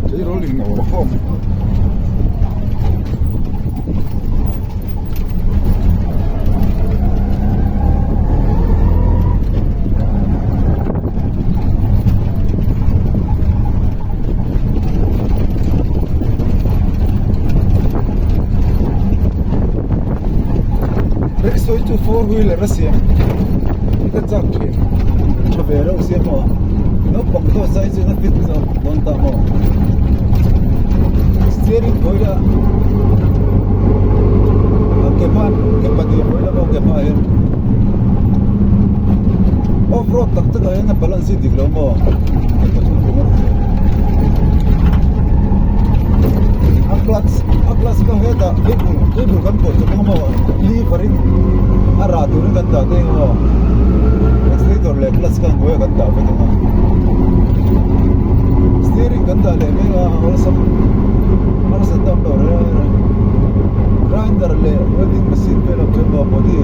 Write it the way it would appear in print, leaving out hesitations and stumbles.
They rolling our home. So itu four-wheeler Russia. Kita cakap, cavera usia mo. No pangto size na fit sa bonta mo. Steering boila. Kepan dia boila mo kepan. Off-road tak ayan na balance diglo mo. Aklas ka heta, ibu kan po sa mga mo. Liverin arado rin ganda tayo mo. Accelerator le plus kan ko ganda pa ito mo. Steering ganda le may wala sa tapos grinder le welding machine pero jumbo body